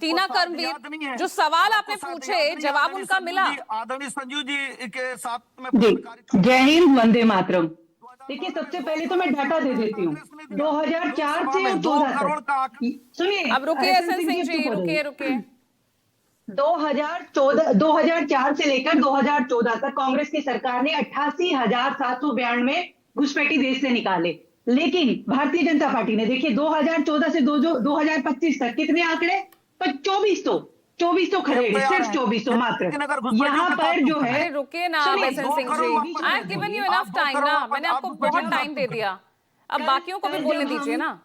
टीना कर्मवीर, जो सवाल आपने पूछे जवाब उनका मिला। आदरणीय संजू जी के साथ में जी, जय हिंद, वंदे मातरम। देखिए, सबसे पहले तो मैं डाटा दे देती हूँ 2004 से और 14 तक। सुनिए, अब रुकिए एसएन सिंह जी, रुकिए 2004 से लेकर 2014 तक कांग्रेस की सरकार ने 88,792 घुसपैठी देश से निकाले। लेकिन भारतीय जनता पार्टी ने, देखिए 2014 से 2025 तक कितने आंकड़े, 2400 खदेड़े, सिर्फ 2400 मात्र। यहाँ पर जो है, अरे रुकिए ना SN Singh ji, I have given you enough time ना, मैंने आपको बहुत टाइम दे दिया, अब बाकियों को भी बोलने दीजिए ना।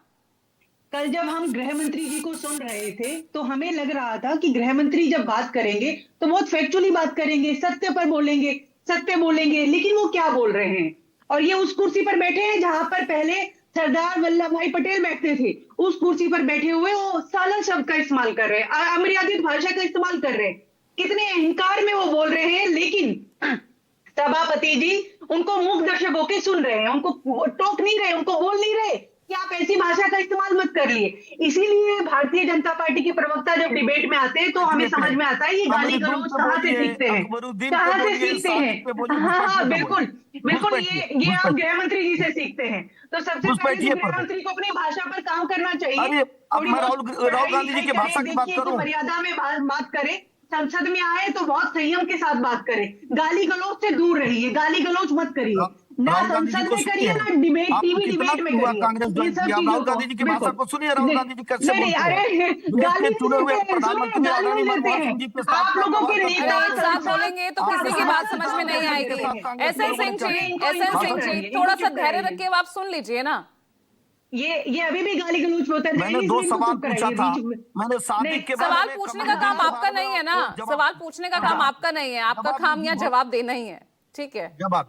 कल जब हम गृह मंत्री जी को सुन रहे थे तो हमें लग रहा था कि गृह मंत्री जब बात करेंगे तो बहुत फैक्चुअली बात करेंगे, सत्य पर बोलेंगे, सत्य बोलेंगे, लेकिन वो क्या बोल रहे हैं। और ये उस कुर्सी पर बैठे हैं जहां पर पहले सरदार वल्लभ भाई पटेल बैठते थे, उस कुर्सी पर बैठे हुए वो साला शब्द का इस्तेमाल कर रहे हैं, अमर्यादित भाषा का इस्तेमाल कर रहे हैं, कितने अहंकार में वो बोल रहे हैं। लेकिन सभापति जी उनको मूक दर्शक होकर सुन रहे हैं, उनको टोक नहीं रहे, उनको बोल नहीं रहे कि आप ऐसी भाषा का इस्तेमाल मत करिए। इसीलिए भारतीय जनता पार्टी के प्रवक्ता जब डिबेट में आते हैं तो हमें समझ में आता है ये गाली गलौज कहाँ से सीखते हैं, कहाँ से सीखते हैं। हाँ, बिल्कुल ये आप गृह मंत्री जी से सीखते हैं। तो सबसे पहले गृह मंत्री को अपनी भाषा पर काम करना चाहिए। राहुल गांधी जी की भाषा की बात करूं, मर्यादा में बात करें, संसद में आए तो बहुत संयम के साथ बात करें, गाली गलौज से दूर रहिए, गाली गलौज मत करिए, ना संसद में करिए ना डिबेट, टीवी डिबेट में करिए। राहुल गांधी जी की भाषा को सुनिए, राहुल गांधी जी कैसे बोलते हैं। अरे गाली चुने हुए प्रधानमंत्री आदरणीय मनमोहन सिंह जी के साथ लोगों के नेता साथ बोलेंगे तो किसी की बात समझ में नहीं आएगी। एसएन सिंह जी थोड़ा सा धैर्य रखिए, आप सुन लीजिए ना। ये अभी भी गाली गलौज होता है। मैंने 2 सवाल पूछा था, मैंने शादी के बारे में सवाल पूछने का काम आपका नहीं है ना, सवाल पूछने का काम आपका नहीं है, आपका काम यहाँ जवाब देना ही है, ठीक है। जवाब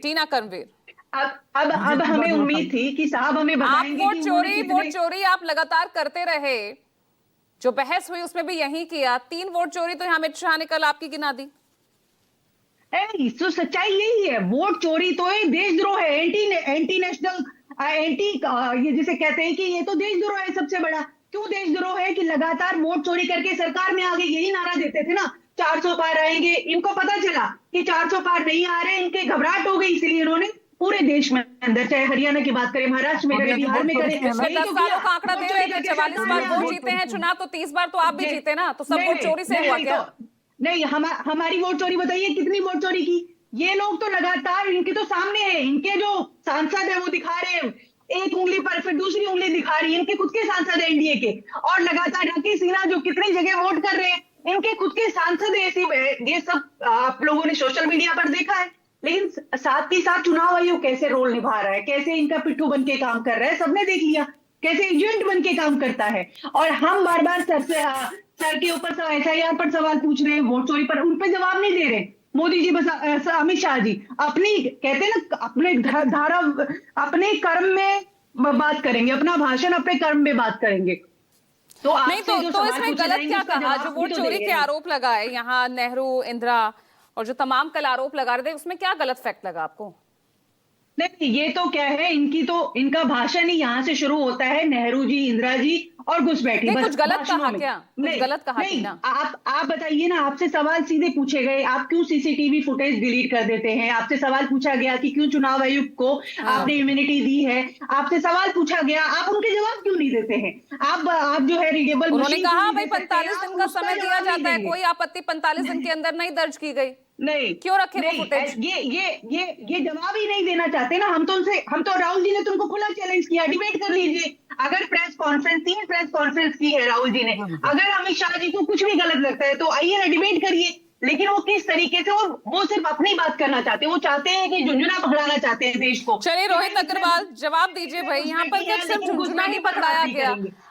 टीना कर्मवीर, अब हमें उम्मीद थी कि साहब हमें बताएंगे। आप वोट चोरी आप लगातार करते रहे, जो बहस हुई उसमें भी यही किया। 3 वोट चोरी तो अमित शाह ने कल आपकी गिना दी। तो सच्चाई यही है, वोट चोरी तो है, देशद्रोह है, एंटी नेशनल, ये जिसे कहते हैं कि ये तो देशद्रोह है सबसे बड़ा। क्यों देशद्रोह है कि लगातार वोट चोरी करके सरकार में आगे यही नारा देते थे ना, 400 पार आएंगे। इनको पता चला कि 400 पार नहीं आ रहे, इनके घबराहट हो गई, इसलिए इन्होंने पूरे देश में अंदर, चाहे हरियाणा की बात करें, महाराष्ट्र में करें, बिहार में करें, 10 सालों का आंकड़ा दे रहे थे, 44 बार वोट जीते हैं चुनाव, तो 30 बार तो आप भी जीते ना, तो सब वोट चोरी से हुआ क्या? नहीं, हमारी वोट चोरी बताइए, कितनी वोट चोरी की? ये लोग तो लगातार, इनके तो सामने है, इनके जो सांसद है वो दिखा रहे हैं एक उंगली पर, फिर दूसरी उंगली दिखा रही है, इनके खुद के सांसद है एनडीए के, और लगातार राकेश सिन्हा जो कितनी जगह वोट कर रहे हैं, इनके खुद के सांसद है। ये सब आप लोगों ने सोशल मीडिया पर देखा है। लेकिन साथ ही साथ चुनाव आयोग कैसे रोल निभा रहा है, कैसे इनका पिट्ठू बन के काम कर रहा है, सबने देख लिया, कैसे एजेंट बन के काम करता है। और हम बार बार सर के ऊपर एसआईआर पर सवाल पूछ रहे हैं, वोट चोरी पर उन पर जवाब नहीं दे रहे मोदी जी, बस अमित शाह जी अपनी, कहते हैं ना, अपने धारा, अपने कर्म में बात करेंगे, अपना भाषण अपने कर्म में बात करेंगे। तो नहीं तो इसमें गलत क्या कहा? जो वोट चोरी के आरोप लगाए यहाँ नेहरू, इंदिरा और जो तमाम कल आरोप लगा रहे थे, उसमें क्या गलत फैक्ट लगा आपको? नहीं, ये तो क्या है, इनका भाषण ही यहाँ से शुरू होता है, नेहरू जी, इंदिरा जी और घुसपैठी। कुछ गलत कहा क्या? कुछ गलत कहा नहीं, आप बताइए ना, आपसे सवाल सीधे पूछे गए, आप क्यों सीसीटीवी फुटेज डिलीट कर देते हैं? आपसे सवाल पूछा गया कि क्यों चुनाव आयुक्त को आपने इम्यूनिटी दी है, आपसे सवाल पूछा गया, आप उनके जवाब क्यों नहीं देते हैं? आप जो है रीडेबल, उन्होंने कहा भाई 45 दिन का समय दिया जाता है, कोई आपत्ति 45 दिन के अंदर नहीं दर्ज की गई, नहीं क्यों रखे वो फुटेज? ये जवाब ही नहीं देना चाहते ना। हम तो राहुल जी ने तुमको खुला चैलेंज किया, डिबेट कर लीजिए। अगर प्रेस कॉन्फ्रेंस, 3 प्रेस कॉन्फ्रेंस की है राहुल जी ने, अगर अमित शाह जी को कुछ भी गलत लगता है तो आइए ना, डिबेट करिए। लेकिन वो किस तरीके से, वो सिर्फ अपनी बात करना चाहते हैं, वो चाहते हैं कि झुंझुना पकड़ाना चाहते हैं देश को। चलिए रोहित अग्रवाल जवाब दीजिए भाई, यहाँ पर क्या सिर्फ झुंझुना ही पकड़ाया गया?